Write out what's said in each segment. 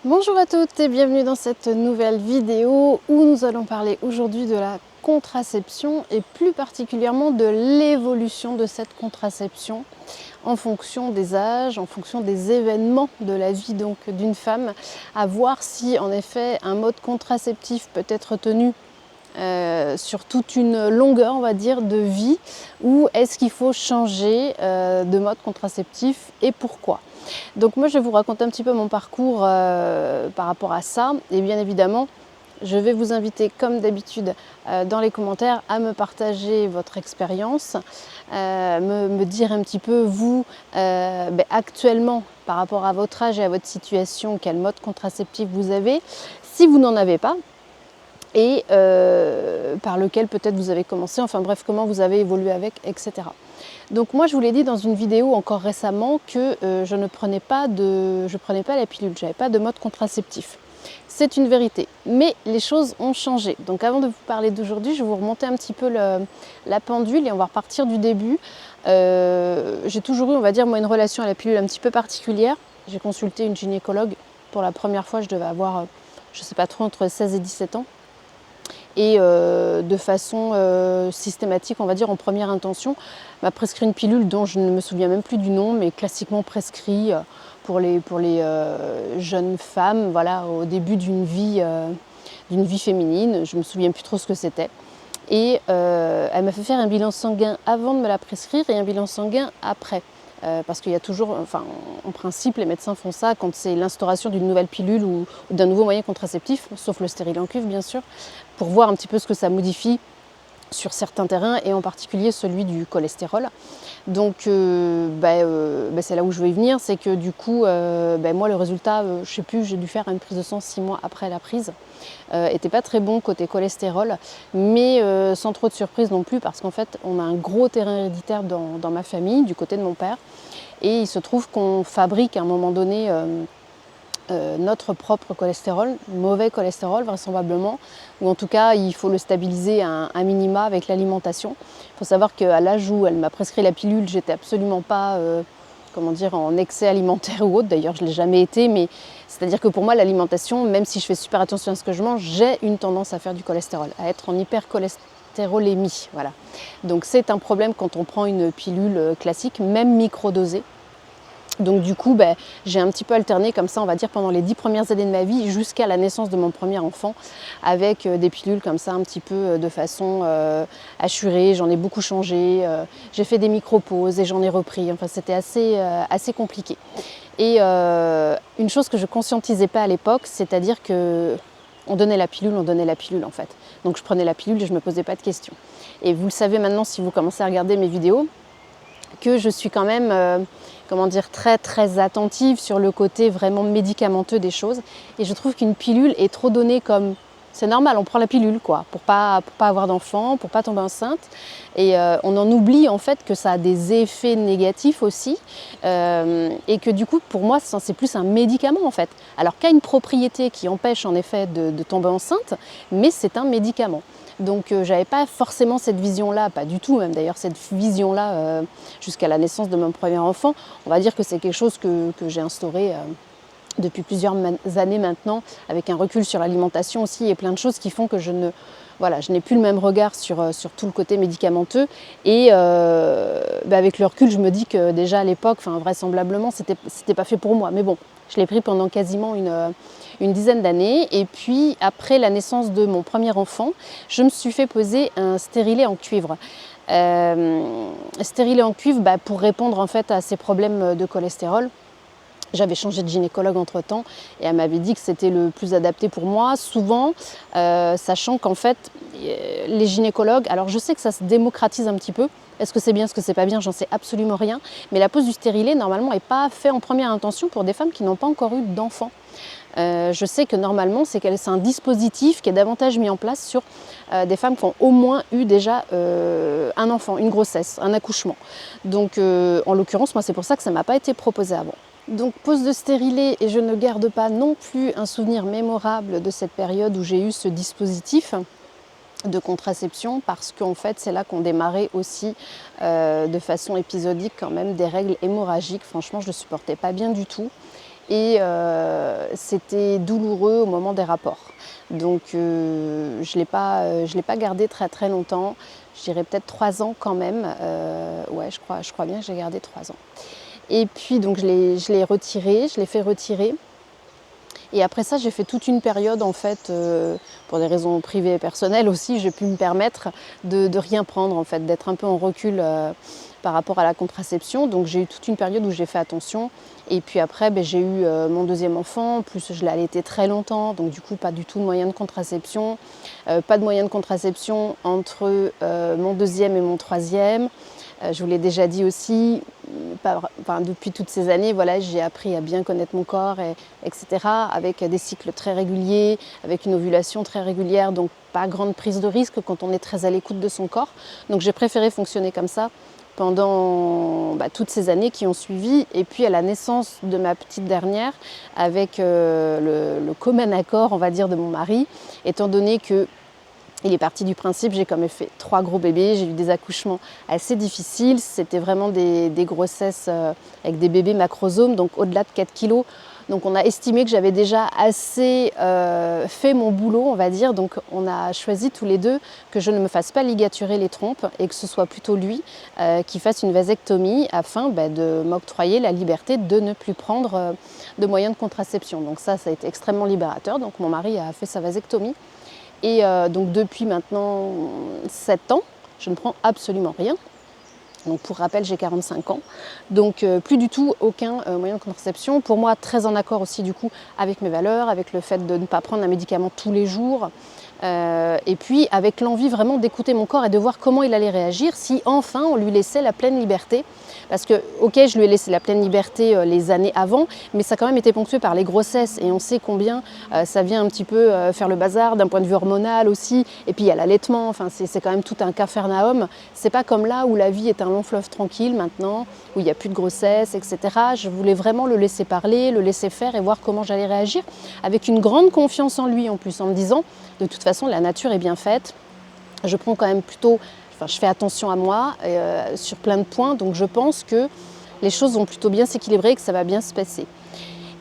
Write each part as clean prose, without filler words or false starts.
Bonjour à toutes et bienvenue dans cette nouvelle vidéo où nous allons parler aujourd'hui de la contraception et plus particulièrement de l'évolution de cette contraception en fonction des âges, en fonction des événements de la vie donc d'une femme, à voir si en effet un mode contraceptif peut être tenu sur toute une longueur, on va dire, de vie, ou est-ce qu'il faut changer de mode contraceptif et pourquoi? Donc moi je vais vous raconter un petit peu mon parcours par rapport à ça, et bien évidemment je vais vous inviter comme d'habitude dans les commentaires à me partager votre expérience, me dire un petit peu vous actuellement par rapport à votre âge et à votre situation, quel mode contraceptif vous avez, si vous n'en avez pas, et par lequel peut-être vous avez commencé, enfin bref, comment vous avez évolué avec, etc. Donc moi je vous l'ai dit dans une vidéo encore récemment que je ne prenais pas la pilule, je n'avais pas de mode contraceptif. C'est une vérité, mais les choses ont changé. Donc avant de vous parler d'aujourd'hui, je vais vous remonter un petit peu la pendule et on va repartir du début. J'ai toujours eu, on va dire, moi, une relation à la pilule un petit peu particulière. J'ai consulté une gynécologue pour la première fois, je devais avoir, je ne sais pas trop, entre 16 et 17 ans. Et de façon systématique, on va dire en première intention, m'a prescrit une pilule dont je ne me souviens même plus du nom, mais classiquement prescrit pour les jeunes femmes, voilà, au début d'une vie féminine. Je ne me souviens plus trop ce que c'était. Et elle m'a fait faire un bilan sanguin avant de me la prescrire et un bilan sanguin après. Parce qu'il y a toujours, enfin, en principe, les médecins font ça quand c'est l'instauration d'une nouvelle pilule ou d'un nouveau moyen contraceptif, sauf le stérilet en cuivre bien sûr, pour voir un petit peu ce que ça modifie sur certains terrains et en particulier celui du cholestérol. Donc c'est là où je veux y venir, c'est que du coup moi le résultat, je sais plus, j'ai dû faire une prise de sang 6 mois après la prise, était pas très bon côté cholestérol, mais sans trop de surprise non plus, parce qu'en fait on a un gros terrain héréditaire dans ma famille du côté de mon père, et il se trouve qu'on fabrique à un moment donné notre propre cholestérol, mauvais cholestérol vraisemblablement, ou en tout cas il faut le stabiliser à un minima avec l'alimentation. Il faut savoir qu'à l'âge où elle m'a prescrit la pilule, j'étais absolument pas en excès alimentaire ou autre, d'ailleurs je ne l'ai jamais été, mais c'est-à-dire que pour moi l'alimentation, même si je fais super attention à ce que je mange, j'ai une tendance à faire du cholestérol, à être en hypercholestérolémie. Voilà. Donc c'est un problème quand on prend une pilule classique, même microdosée. Donc du coup, j'ai un petit peu alterné comme ça, on va dire, pendant les 10 premières années de ma vie, jusqu'à la naissance de mon premier enfant, avec des pilules comme ça, un petit peu de façon assurée. J'en ai beaucoup changé, j'ai fait des micro-pauses et j'en ai repris. Enfin, c'était assez compliqué. Et une chose que je ne conscientisais pas à l'époque, c'est-à-dire que on donnait la pilule en fait. Donc je prenais la pilule et je ne me posais pas de questions. Et vous le savez maintenant si vous commencez à regarder mes vidéos, que je suis quand même très très attentive sur le côté vraiment médicamenteux des choses, et je trouve qu'une pilule est trop donnée comme c'est normal, on prend la pilule quoi, pour pas avoir d'enfant, pour pas tomber enceinte, et on en oublie en fait que ça a des effets négatifs aussi, et que du coup pour moi c'est plus un médicament en fait, alors qu'il y a une propriété qui empêche en effet de tomber enceinte, mais c'est un médicament. Donc j'avais pas forcément cette vision-là, pas du tout même d'ailleurs, cette vision-là jusqu'à la naissance de mon premier enfant. On va dire que c'est quelque chose que j'ai instauré depuis plusieurs années maintenant, avec un recul sur l'alimentation aussi, et plein de choses qui font que je n'ai plus le même regard sur tout le côté médicamenteux. Et avec le recul, je me dis que déjà à l'époque, vraisemblablement, c'était pas fait pour moi. Mais bon, je l'ai pris pendant quasiment une dizaine d'années. Et puis, après la naissance de mon premier enfant, je me suis fait poser un stérilet en cuivre. Stérilet en cuivre pour répondre en fait à ces problèmes de cholestérol. J'avais changé de gynécologue entre-temps et elle m'avait dit que c'était le plus adapté pour moi, souvent, sachant qu'en fait, les gynécologues, alors je sais que ça se démocratise un petit peu, est-ce que c'est bien, est-ce que c'est pas bien, j'en sais absolument rien, mais la pose du stérilet, normalement, n'est pas faite en première intention pour des femmes qui n'ont pas encore eu d'enfants. Je sais que normalement, c'est un dispositif qui est davantage mis en place sur des femmes qui ont au moins eu déjà un enfant, une grossesse, un accouchement. Donc, en l'occurrence, moi, c'est pour ça que ça ne m'a pas été proposé avant. Donc pose de stérilet, et je ne garde pas non plus un souvenir mémorable de cette période où j'ai eu ce dispositif de contraception, parce qu'en fait c'est là qu'on démarrait aussi de façon épisodique quand même des règles hémorragiques. Franchement je ne supportais pas bien du tout, et c'était douloureux au moment des rapports. Donc je l'ai pas gardé très très longtemps, je dirais peut-être 3 ans quand même, ouais je crois bien que j'ai gardé 3 ans. Et puis donc je l'ai retiré, je l'ai fait retirer. Et après ça, j'ai fait toute une période, en fait, pour des raisons privées et personnelles aussi, j'ai pu me permettre de rien prendre, en fait, d'être un peu en recul par rapport à la contraception. Donc j'ai eu toute une période où j'ai fait attention. Et puis après, j'ai eu mon deuxième enfant, en plus je l'ai allaité très longtemps, donc du coup pas du tout de moyen de contraception. Pas de moyen de contraception entre mon deuxième et mon troisième. Je vous l'ai déjà dit aussi, depuis toutes ces années, voilà, j'ai appris à bien connaître mon corps, etc. Avec des cycles très réguliers, avec une ovulation très régulière, donc pas grande prise de risque quand on est très à l'écoute de son corps. Donc j'ai préféré fonctionner comme ça pendant toutes ces années qui ont suivi. Et puis à la naissance de ma petite dernière, avec le commun accord, on va dire, de mon mari, étant donné que il est parti du principe, j'ai quand même fait 3 gros bébés, j'ai eu des accouchements assez difficiles, c'était vraiment des grossesses avec des bébés macrosomes, donc au-delà de 4 kilos. Donc on a estimé que j'avais déjà assez fait mon boulot, on va dire, donc on a choisi tous les deux que je ne me fasse pas ligaturer les trompes et que ce soit plutôt lui qui fasse une vasectomie afin de m'octroyer la liberté de ne plus prendre de moyens de contraception. Donc ça a été extrêmement libérateur, donc mon mari a fait sa vasectomie. Et donc depuis maintenant 7 ans, je ne prends absolument rien. Donc pour rappel, j'ai 45 ans. Donc plus du tout aucun moyen de contraception. Pour moi, très en accord aussi du coup avec mes valeurs, avec le fait de ne pas prendre un médicament tous les jours. Et puis avec l'envie vraiment d'écouter mon corps et de voir comment il allait réagir si enfin on lui laissait la pleine liberté. Parce que, ok, je lui ai laissé la pleine liberté les années avant, mais ça a quand même été ponctué par les grossesses et on sait combien ça vient un petit peu faire le bazar d'un point de vue hormonal aussi. Et puis il y a l'allaitement, enfin, c'est quand même tout un capharnaüm. C'est pas comme là où la vie est un long fleuve tranquille maintenant, où il n'y a plus de grossesse, etc. Je voulais vraiment le laisser parler, le laisser faire et voir comment j'allais réagir, avec une grande confiance en lui en plus, en me disant, de toute façon, la nature est bien faite. Je prends quand même plutôt, je fais attention à moi sur plein de points, donc je pense que les choses vont plutôt bien s'équilibrer et que ça va bien se passer.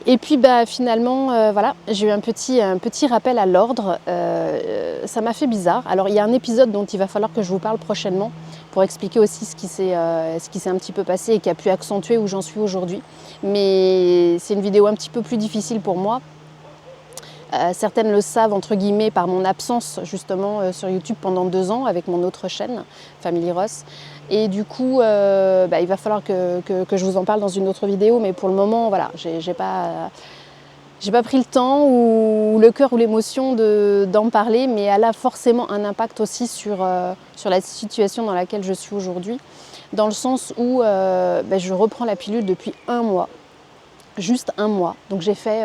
Et puis finalement, voilà, j'ai eu un petit rappel à l'ordre. Ça m'a fait bizarre. Alors il y a un épisode dont il va falloir que je vous parle prochainement pour expliquer aussi ce qui s'est un petit peu passé et qui a pu accentuer où j'en suis aujourd'hui. Mais c'est une vidéo un petit peu plus difficile pour moi. Certaines le savent entre guillemets par mon absence justement sur YouTube pendant 2 ans avec mon autre chaîne, Family Ross. Et du coup, il va falloir que je vous en parle dans une autre vidéo, mais pour le moment, voilà, j'ai pas pris le temps ou le cœur ou l'émotion d'en parler, mais elle a forcément un impact aussi sur la situation dans laquelle je suis aujourd'hui, dans le sens où je reprends la pilule depuis 1 mois, juste 1 mois. Donc j'ai fait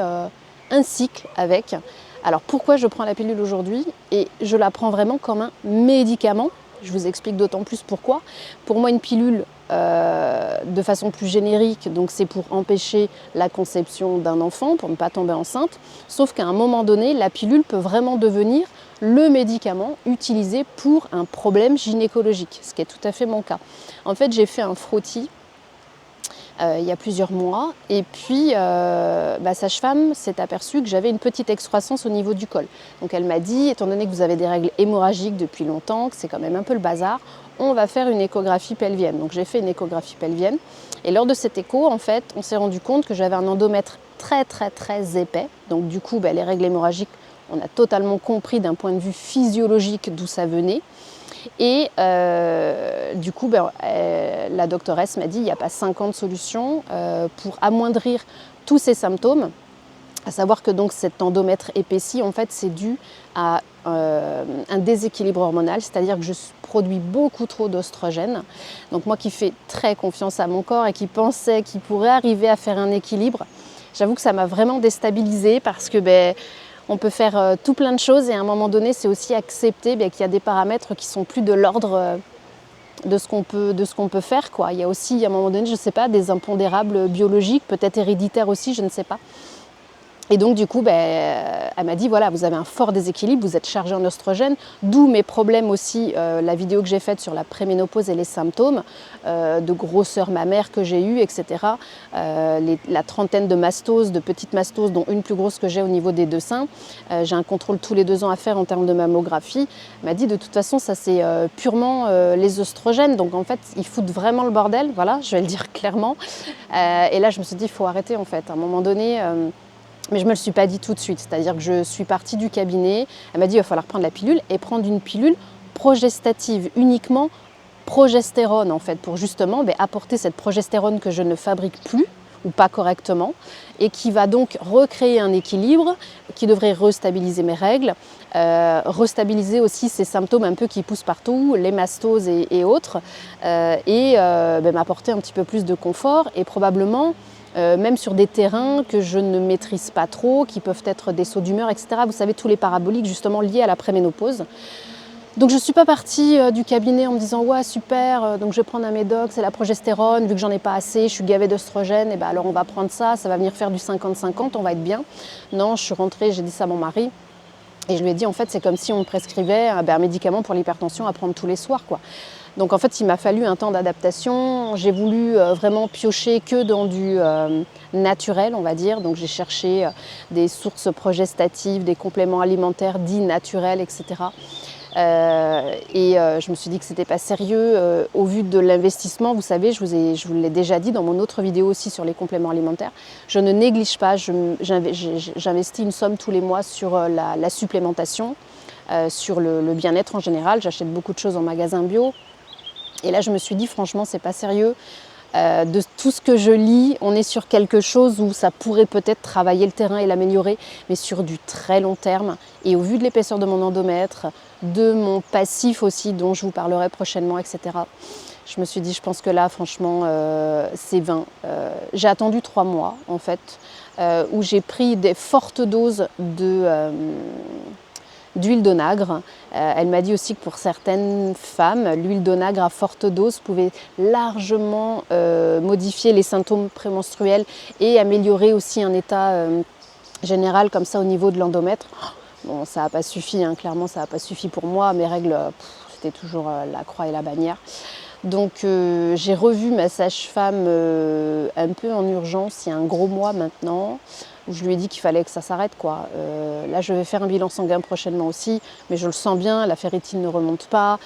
un cycle avec. Alors pourquoi je prends la pilule aujourd'hui? Et je la prends vraiment comme un médicament. Je vous explique d'autant plus pourquoi. Pour moi, une pilule, de façon plus générique, donc c'est pour empêcher la conception d'un enfant, pour ne pas tomber enceinte. Sauf qu'à un moment donné, la pilule peut vraiment devenir le médicament utilisé pour un problème gynécologique, ce qui est tout à fait mon cas. En fait, j'ai fait un frottis il y a plusieurs mois, et puis sage-femme s'est aperçue que j'avais une petite excroissance au niveau du col. Donc elle m'a dit, étant donné que vous avez des règles hémorragiques depuis longtemps, que c'est quand même un peu le bazar, on va faire une échographie pelvienne. Donc j'ai fait une échographie pelvienne, et lors de cette écho, en fait, on s'est rendu compte que j'avais un endomètre très très très épais. Donc du coup, les règles hémorragiques, on a totalement compris d'un point de vue physiologique d'où ça venait. Et du coup, la doctoresse m'a dit il n'y a pas 50 solutions pour amoindrir tous ces symptômes. À savoir que donc cet endomètre épaissi, en fait, c'est dû à un déséquilibre hormonal, c'est-à-dire que je produis beaucoup trop d'oestrogène. Donc moi qui fais très confiance à mon corps et qui pensais qu'il pourrait arriver à faire un équilibre, j'avoue que ça m'a vraiment déstabilisée parce que on peut faire tout plein de choses et à un moment donné, c'est aussi accepter qu'il y a des paramètres qui sont plus de l'ordre de ce qu'on peut faire, quoi. Il y a aussi, à un moment donné, je ne sais pas, des impondérables biologiques, peut-être héréditaires aussi, je ne sais pas. Et donc du coup, elle m'a dit voilà, vous avez un fort déséquilibre, vous êtes chargé en oestrogène, d'où mes problèmes aussi, la vidéo que j'ai faite sur la préménopause et les symptômes de grosseur mammaire que j'ai eu, etc. La trentaine de mastoses, de petites mastoses, dont une plus grosse que j'ai au niveau des deux seins. J'ai un contrôle tous les 2 ans à faire en termes de mammographie. Elle m'a dit de toute façon, ça c'est purement les oestrogènes, donc en fait, ils foutent vraiment le bordel, voilà, je vais le dire clairement. Et là, je me suis dit, il faut arrêter en fait, à un moment donné. Mais je ne me le suis pas dit tout de suite, c'est-à-dire que je suis partie du cabinet, elle m'a dit il va falloir prendre la pilule et prendre une pilule progestative, uniquement progestérone en fait, pour justement apporter cette progestérone que je ne fabrique plus ou pas correctement et qui va donc recréer un équilibre, qui devrait restabiliser mes règles, restabiliser aussi ces symptômes un peu qui poussent partout, les mastoses et autres, m'apporter un petit peu plus de confort et probablement même sur des terrains que je ne maîtrise pas trop, qui peuvent être des sauts d'humeur, etc. Vous savez, tous les paraboliques justement liés à la préménopause. Donc je ne suis pas partie du cabinet en me disant ouais super, donc je vais prendre un médoc, c'est la progestérone, vu que j'en ai pas assez, je suis gavée d'œstrogène, et alors on va prendre ça va venir faire du 50-50, on va être bien. Non, je suis rentrée, j'ai dit ça à mon mari. Et je lui ai dit, en fait, c'est comme si on me prescrivait un médicament pour l'hypertension à prendre tous les soirs, quoi. Donc, en fait, il m'a fallu un temps d'adaptation. J'ai voulu vraiment piocher que dans du naturel, on va dire. Donc, j'ai cherché des sources progestatives, des compléments alimentaires dits naturels, etc. Je me suis dit que c'était pas sérieux au vu de l'investissement. Vous savez, je vous l'ai déjà dit dans mon autre vidéo aussi sur les compléments alimentaires. Je ne néglige pas, j'investis une somme tous les mois sur la supplémentation, sur le bien-être en général. J'achète beaucoup de choses en magasin bio. Et là, je me suis dit, franchement, c'est pas sérieux. De tout ce que je lis, on est sur quelque chose où ça pourrait peut-être travailler le terrain et l'améliorer, mais sur du très long terme. Et au vu de l'épaisseur de mon endomètre, de mon passif aussi, dont je vous parlerai prochainement, etc. Je me suis dit, je pense que là, franchement, c'est vain. J'ai attendu 3 mois, en fait, où j'ai pris des fortes doses d'huile d'onagre. Elle m'a dit aussi que pour certaines femmes, l'huile d'onagre à forte dose pouvait largement modifier les symptômes prémenstruels et améliorer aussi un état général comme ça au niveau de l'endomètre. Bon, ça n'a pas suffi, hein, clairement ça n'a pas suffi pour moi. Mes règles, c'était toujours la croix et la bannière. Donc j'ai revu ma sage-femme un peu en urgence il y a un gros mois maintenant, où je lui ai dit qu'il fallait que ça s'arrête, quoi. Là je vais faire un bilan sanguin prochainement aussi, mais je le sens bien, la ferritine ne remonte pas.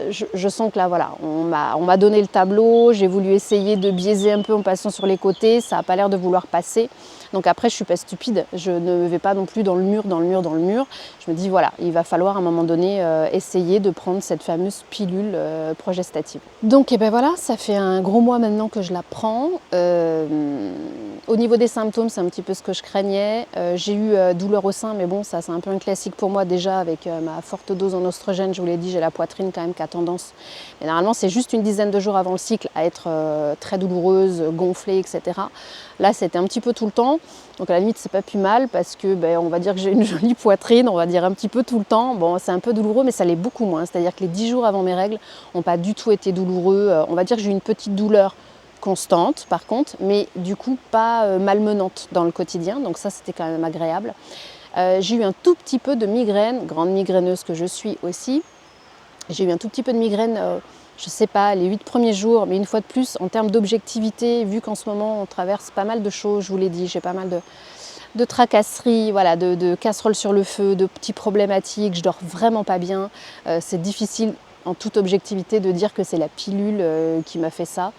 Je sens que là voilà, on m'a donné le tableau, j'ai voulu essayer de biaiser un peu en passant sur les côtés, ça n'a pas l'air de vouloir passer. Donc après je suis pas stupide, je ne vais pas non plus dans le mur. Je me dis voilà, il va falloir à un moment donné essayer de prendre cette fameuse pilule progestative. Donc et ben voilà, ça fait un gros mois maintenant que je la prends. Au niveau des symptômes, c'est un petit peu ce que je craignais. J'ai eu douleur au sein, mais bon, ça c'est un peu un classique pour moi déjà avec ma forte dose en oestrogène. Je vous l'ai dit, j'ai la poitrine quand même qui a tendance. Mais normalement, c'est juste une dizaine de jours avant le cycle à être très douloureuse, gonflée, etc. Là, c'était un petit peu tout le temps. Donc à la limite, c'est pas plus mal parce que on va dire que j'ai une jolie poitrine, on va dire un petit peu tout le temps. Bon, c'est un peu douloureux, mais ça l'est beaucoup moins. C'est-à-dire que les 10 jours avant mes règles n'ont pas du tout été douloureux. On va dire que j'ai eu une petite douleur constante par contre, mais du coup pas malmenante dans le quotidien, donc ça c'était quand même agréable. J'ai eu un tout petit peu de migraine, grande migraineuse que je suis aussi. J'ai eu un tout petit peu de migraine, je sais pas, les 8 premiers jours, mais une fois de plus, en termes d'objectivité, vu qu'en ce moment on traverse pas mal de choses, je vous l'ai dit, j'ai pas mal de tracasseries, voilà, de casseroles sur le feu, de petits problématiques, je dors vraiment pas bien, c'est difficile en toute objectivité de dire que c'est la pilule qui m'a fait ça.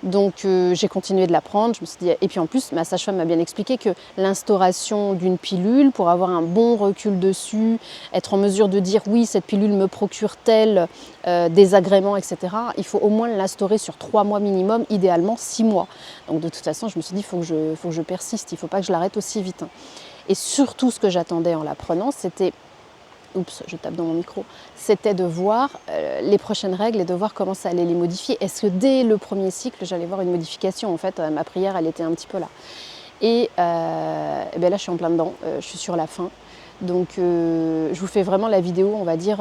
Donc j'ai continué de la prendre, je me suis dit, et puis en plus ma sage-femme m'a bien expliqué que l'instauration d'une pilule, pour avoir un bon recul dessus, être en mesure de dire oui cette pilule me procure tel désagrément, etc. Il faut au moins l'instaurer sur 3 mois minimum, idéalement 6 mois. Donc de toute façon je me suis dit il faut que je persiste, il ne faut pas que je l'arrête aussi vite. Et surtout ce que j'attendais en la prenant, c'était oups, je tape dans mon micro, c'était de voir les prochaines règles et de voir comment ça allait les modifier. Est-ce que dès le premier cycle, j'allais voir une modification? En fait, ma prière, elle était un petit peu là. Et là, je suis en plein dedans, je suis sur la fin. Donc, je vous fais vraiment la vidéo, on va dire,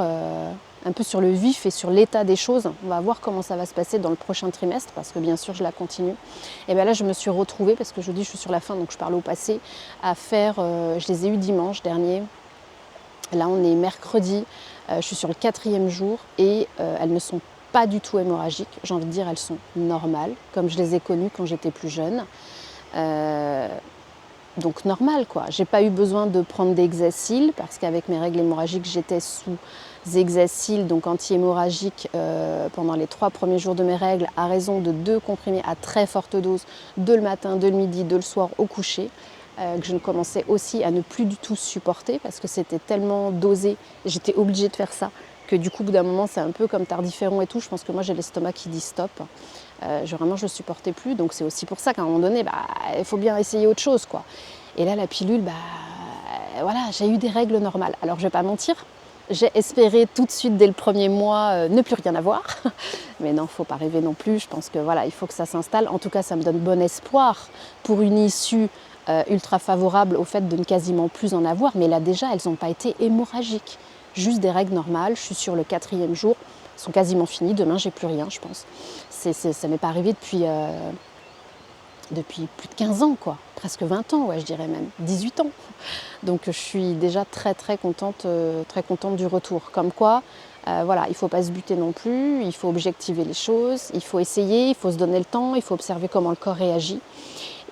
un peu sur le vif et sur l'état des choses. On va voir comment ça va se passer dans le prochain trimestre, parce que bien sûr je la continue. Et bien là je me suis retrouvée, parce que je dis je suis sur la fin, donc je parle au passé, à faire, je les ai eus dimanche dernier. Là on est mercredi, je suis sur le 4e jour et elles ne sont pas du tout hémorragiques. J'ai envie de dire elles sont normales, comme je les ai connues quand j'étais plus jeune. Donc normal quoi, j'ai pas eu besoin de prendre d'Hexacil parce qu'avec mes règles hémorragiques j'étais sous Hexacil, donc anti-hémorragique pendant les 3 premiers jours de mes règles à raison de 2 comprimés à très forte dose, 2 le matin, 2 le midi, 2 le soir au coucher, que je ne commençais aussi à ne plus du tout supporter parce que c'était tellement dosé, j'étais obligée de faire ça, que du coup au bout d'un moment c'est un peu comme tardiféron et tout, je pense que moi j'ai l'estomac qui dit stop. Vraiment je ne supportais plus, donc c'est aussi pour ça qu'à un moment donné il faut bien essayer autre chose quoi. Et là la pilule, voilà, j'ai eu des règles normales. Alors je vais pas mentir, j'ai espéré tout de suite dès le 1er mois ne plus rien avoir, mais non, faut pas rêver non plus. Je pense que voilà, il faut que ça s'installe. En tout cas ça me donne bon espoir pour une issue ultra favorable au fait de ne quasiment plus en avoir, mais là déjà elles n'ont pas été hémorragiques, juste des règles normales. Je suis sur le 4e jour, elles sont quasiment finies, demain j'ai plus rien je pense. Ça m'est pas arrivé depuis plus de 15 ans quoi, presque 20 ans, ouais, je dirais même 18 ans. Donc je suis déjà très contente du retour. Comme quoi, voilà, il ne faut pas se buter non plus, il faut objectiver les choses, il faut essayer, il faut se donner le temps, il faut observer comment le corps réagit.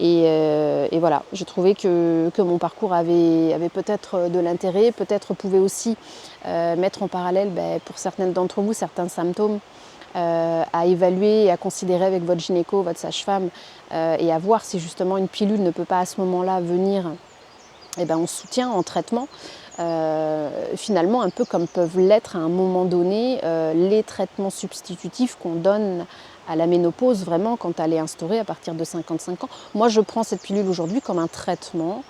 Et voilà, j'ai trouvé que mon parcours avait peut-être de l'intérêt, peut-être pouvait aussi mettre en parallèle pour certaines d'entre vous certains symptômes à évaluer et à considérer avec votre gynéco, votre sage-femme, et à voir si justement une pilule ne peut pas à ce moment-là venir en soutien, en traitement, finalement un peu comme peuvent l'être à un moment donné les traitements substitutifs qu'on donne à la ménopause, vraiment quand elle est instaurée à partir de 55 ans. Moi je prends cette pilule aujourd'hui comme un traitement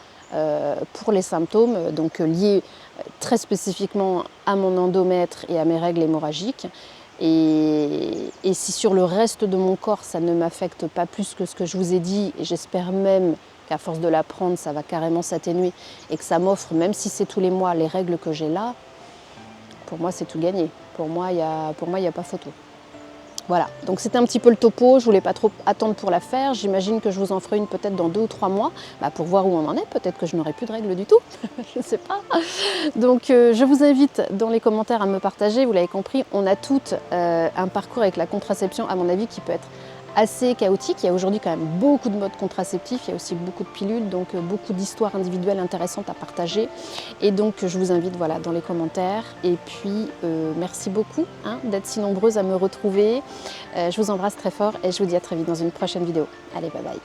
pour les symptômes donc liés très spécifiquement à mon endomètre et à mes règles hémorragiques. Et si sur le reste de mon corps ça ne m'affecte pas plus que ce que je vous ai dit, et j'espère même qu'à force de la prendre ça va carrément s'atténuer et que ça m'offre, même si c'est tous les mois, les règles que j'ai là, pour moi c'est tout gagné. Pour moi il n'y a pas photo. Voilà, donc c'était un petit peu le topo, je voulais pas trop attendre pour la faire, j'imagine que je vous en ferai une peut-être dans 2 ou 3 mois, pour voir où on en est, peut-être que je n'aurai plus de règles du tout, je ne sais pas. Donc je vous invite dans les commentaires à me partager, vous l'avez compris, on a toutes un parcours avec la contraception à mon avis qui peut être assez chaotique. Il y a aujourd'hui quand même beaucoup de modes contraceptifs, il y a aussi beaucoup de pilules, donc beaucoup d'histoires individuelles intéressantes à partager. Et donc je vous invite voilà, dans les commentaires. Et puis merci beaucoup d'être si nombreuses à me retrouver. Je vous embrasse très fort et je vous dis à très vite dans une prochaine vidéo. Allez, bye bye.